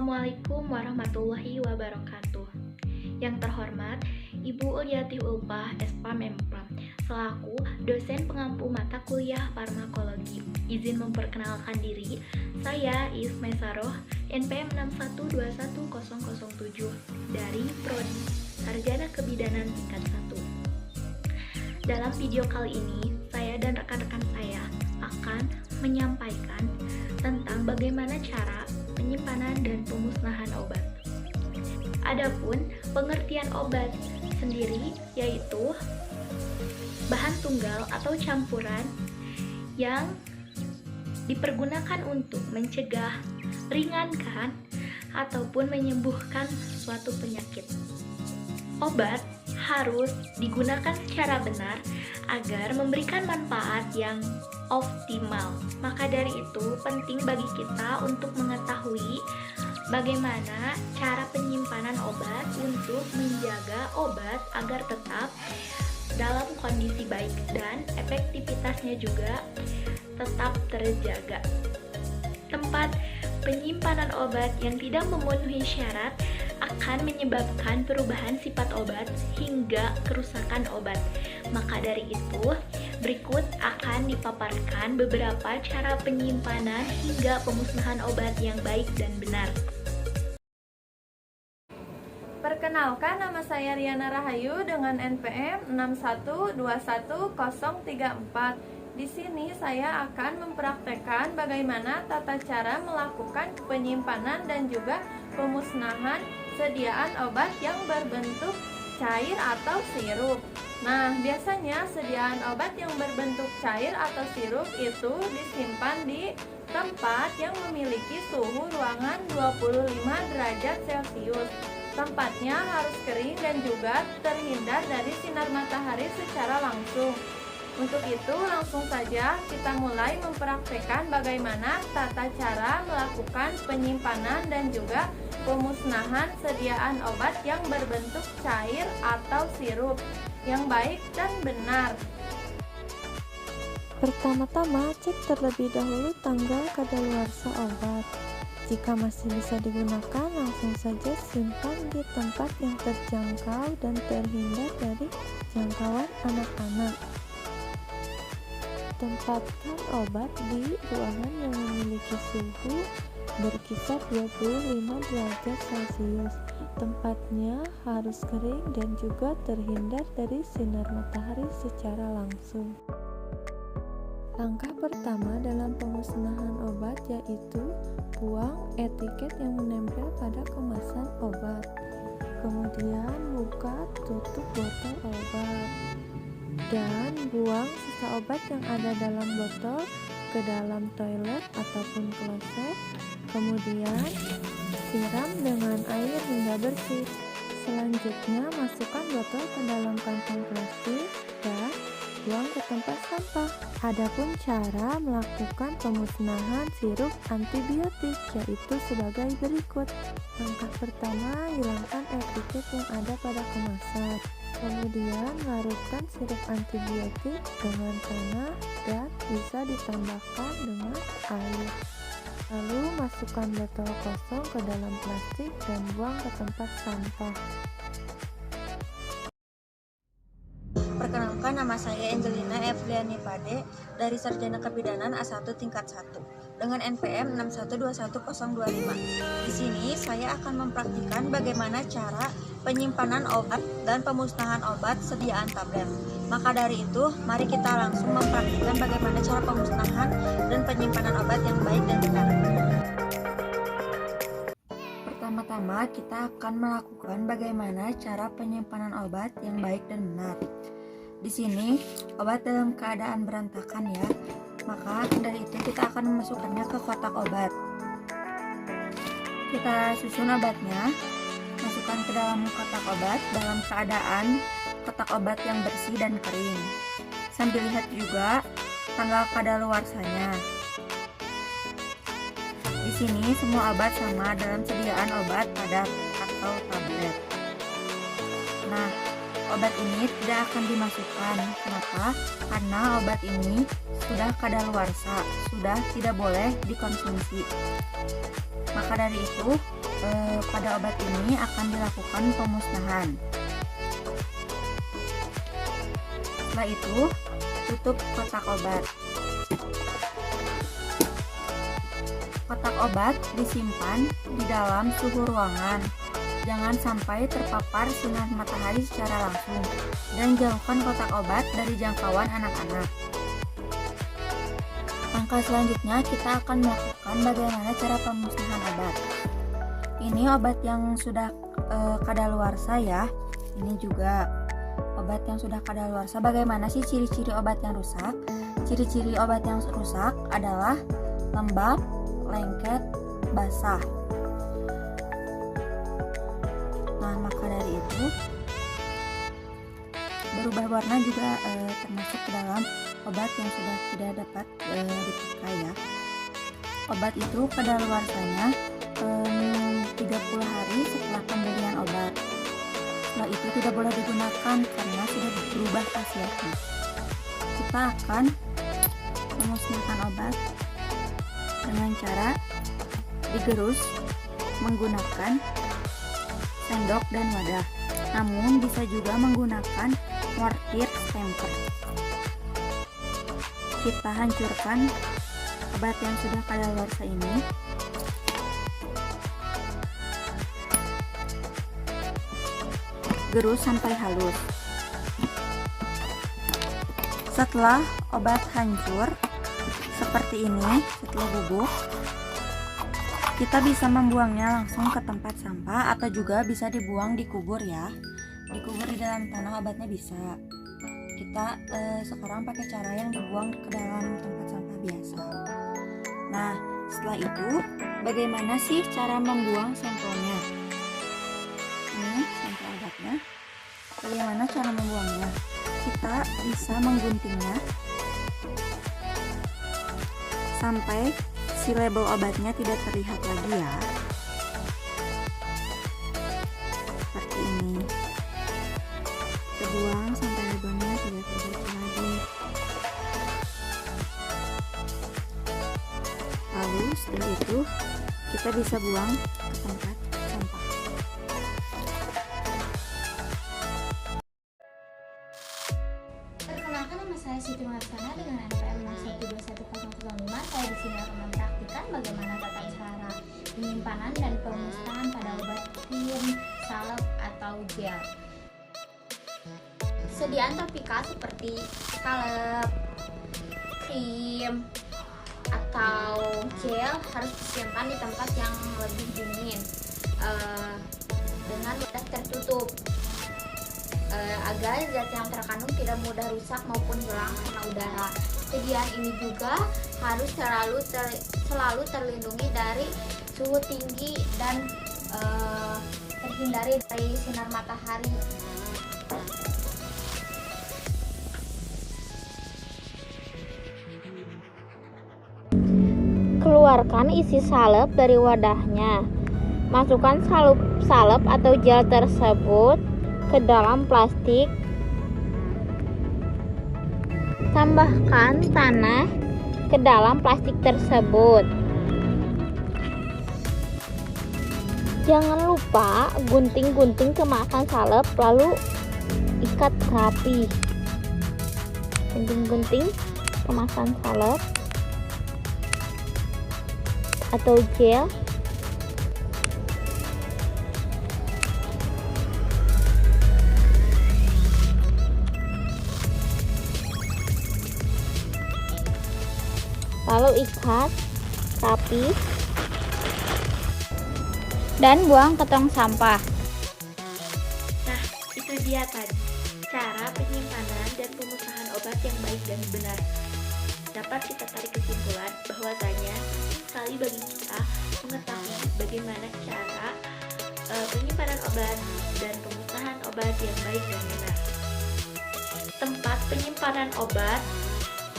Assalamualaikum warahmatullahi wabarakatuh. Yang terhormat, Ibu Uliati Ulpah, SPA Mempram, selaku dosen pengampu mata kuliah farmakologi. Izin memperkenalkan diri, saya Ismay Saroh, NPM 6121007 dari Prodi Sarjana Kebidanan tingkat 1. Dalam video kali ini, saya dan rekan-rekan saya akan menyampaikan tentang bagaimana cara penyimpanan dan pemusnahan obat. Adapun pengertian obat sendiri yaitu bahan tunggal atau campuran yang dipergunakan untuk mencegah, ringankan, ataupun menyembuhkan suatu penyakit. Obat harus digunakan secara benar agar memberikan manfaat yang optimal. Maka dari itu penting bagi kita untuk mengetahui bagaimana cara penyimpanan obat untuk menjaga obat agar tetap dalam kondisi baik dan efektivitasnya juga tetap terjaga. Tempat penyimpanan obat yang tidak memenuhi syarat akan menyebabkan perubahan sifat obat hingga kerusakan obat. Maka dari itu, berikut akan dipaparkan beberapa cara penyimpanan hingga pemusnahan obat yang baik dan benar. Perkenalkan, nama saya Riana Rahayu dengan NPM 6121034. Di sini saya akan mempraktekkan bagaimana tata cara melakukan penyimpanan dan juga pemusnahan sediaan obat yang berbentuk cair atau sirup. Nah, biasanya sediaan obat yang berbentuk cair atau sirup itu disimpan di tempat yang memiliki suhu ruangan 25 derajat Celcius. Tempatnya harus kering dan juga terhindar dari sinar matahari secara langsung. Untuk itu, langsung saja kita mulai mempraktekkan bagaimana tata cara melakukan penyimpanan dan juga pemusnahan sediaan obat yang berbentuk cair atau sirup yang baik dan benar. Pertama-tama, cek terlebih dahulu tanggal kadaluarsa obat. Jika masih bisa digunakan, langsung saja simpan di tempat yang terjangkau dan terhindar dari jangkauan anak-anak. Tempatkan obat di ruangan yang memiliki suhu berkisar 25 derajat Celcius. Tempatnya harus kering dan juga terhindar dari sinar matahari secara langsung. Langkah pertama dalam pemusnahan obat yaitu buang etiket yang menempel pada kemasan obat. Kemudian buka tutup botol obat dan buang sisa obat yang ada dalam botol ke dalam toilet ataupun kloset. Kemudian siram dengan air hingga bersih. Selanjutnya masukkan botol ke dalam kantong plastik dan buang ke tempat sampah. Adapun cara melakukan pemusnahan sirup antibiotik yaitu sebagai berikut. Langkah pertama, hilangkan etiket yang ada pada kemasan. Kemudian larutkan sirup antibiotik dengan tanah dan bisa ditambahkan dengan air. Lalu masukkan botol kosong ke dalam plastik dan buang ke tempat sampah. Perkenalkan, nama saya Angelina Evliani Pade dari Sarjana Kebidanan A1 tingkat 1 dengan NPM 6121025. Di sini saya akan mempraktikkan bagaimana cara penyimpanan obat dan pemusnahan obat sediaan tablet. Maka dari itu, mari kita langsung mempraktikkan bagaimana cara pemusnahan dan penyimpanan obat yang baik dan benar. Pertama-tama, kita akan melakukan bagaimana cara penyimpanan obat yang baik dan benar. Di sini, obat dalam keadaan berantakan ya. Maka dari itu kita akan memasukkannya ke kotak obat. Kita susun obatnya, masukkan ke dalam kotak obat dalam keadaan kotak obat yang bersih dan kering. Sambil lihat juga tanggal kadaluarsanya. Di sini semua obat sama dalam sediaan obat padat atau tablet. Nah, obat ini tidak akan dimasukkan. Kenapa? Karena obat ini sudah kadaluarsa, sudah tidak boleh dikonsumsi. Maka dari itu, pada obat ini akan dilakukan pemusnahan. Setelah itu, tutup kotak obat. Kotak obat disimpan di dalam suhu ruangan. Jangan sampai terpapar sinar matahari secara langsung, dan jauhkan kotak obat dari jangkauan anak-anak. Langkah selanjutnya kita akan melakukan bagaimana cara pemusnahan obat. Ini obat yang sudah kadaluarsa ya. Ini juga obat yang sudah kadaluarsa. Bagaimana sih ciri-ciri obat yang rusak? Ciri-ciri obat yang rusak adalah lembab, lengket, basah. Nah, maka dari itu berubah warna juga termasuk ke dalam obat yang sudah tidak dapat dipakai ya. Obat itu kadaluarsanya 30 hari setelah pembelian obat. Setelah itu tidak boleh digunakan karena sudah berubah khasiatnya. Kita akan memusnahkan obat dengan cara digerus menggunakan sendok dan wadah. Namun bisa juga menggunakan mortir stemper. Kita hancurkan obat yang sudah kadaluarsa ini. Gerus sampai halus. Setelah obat hancur seperti ini, setelah bubuk, kita bisa membuangnya langsung ke tempat sampah atau juga bisa dibuang di kubur ya. Dikubur di dalam tanah obatnya bisa. Kita sekarang pakai cara yang dibuang ke dalam tempat sampah biasa. Nah, setelah itu bagaimana sih cara membuang sampelnya? Ini sampel obatnya. Bagaimana cara membuangnya? Kita bisa mengguntingnya sampai si label obatnya tidak terlihat lagi ya. Seperti ini. Kita buang sampai labelnya tidak terlihat lagi. Lalu setelah itu kita bisa buang ke tempat sampah. Perkenalkan, nama saya Siti Marsana dengan NPM 6121005. Saya di sini akan mempraktikkan bagaimana tata cara penyimpanan dan pemusnahan pada obat krim, salep, atau gel. Sediaan topika seperti salep, krim, atau gel harus disimpan di tempat yang lebih dingin dengan wadah tertutup agar zat yang terkandung tidak mudah rusak maupun hilang karena udara. Sediaan ini juga harus selalu terlindungi dari suhu tinggi dan terhindari dari sinar matahari. Keluarkan isi salep dari wadahnya. Masukkan salep atau gel tersebut ke dalam plastik. Tambahkan tanah ke dalam plastik tersebut. Jangan lupa gunting-gunting kemasan salep lalu ikat rapi. Gunting-gunting kemasan salep atau gel. Lalu ikat rapi dan buang ke tong sampah. Nah, itu dia tadi cara penyimpanan dan pemusnahan obat yang baik dan benar. Dapat kita tarik kesimpulan bahwasanya sekali bagi kita mengetahui bagaimana cara penyimpanan obat dan pemusnahan obat yang baik dan benar. Tempat penyimpanan obat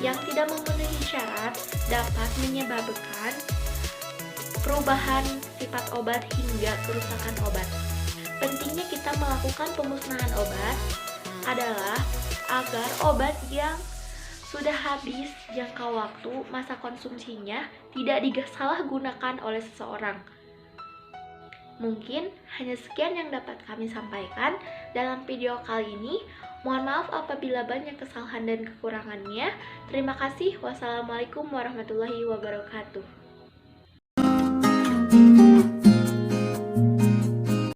yang tidak memenuhi syarat dapat menyebabkan perubahan sifat obat hingga kerusakan obat. Pentingnya kita melakukan pemusnahan obat adalah agar obat yang sudah habis jangka waktu masa konsumsinya tidak disalahgunakan oleh seseorang. Mungkin hanya sekian yang dapat kami sampaikan dalam video kali ini. Mohon maaf apabila banyak kesalahan dan kekurangannya. Terima kasih. Wassalamualaikum warahmatullahi wabarakatuh.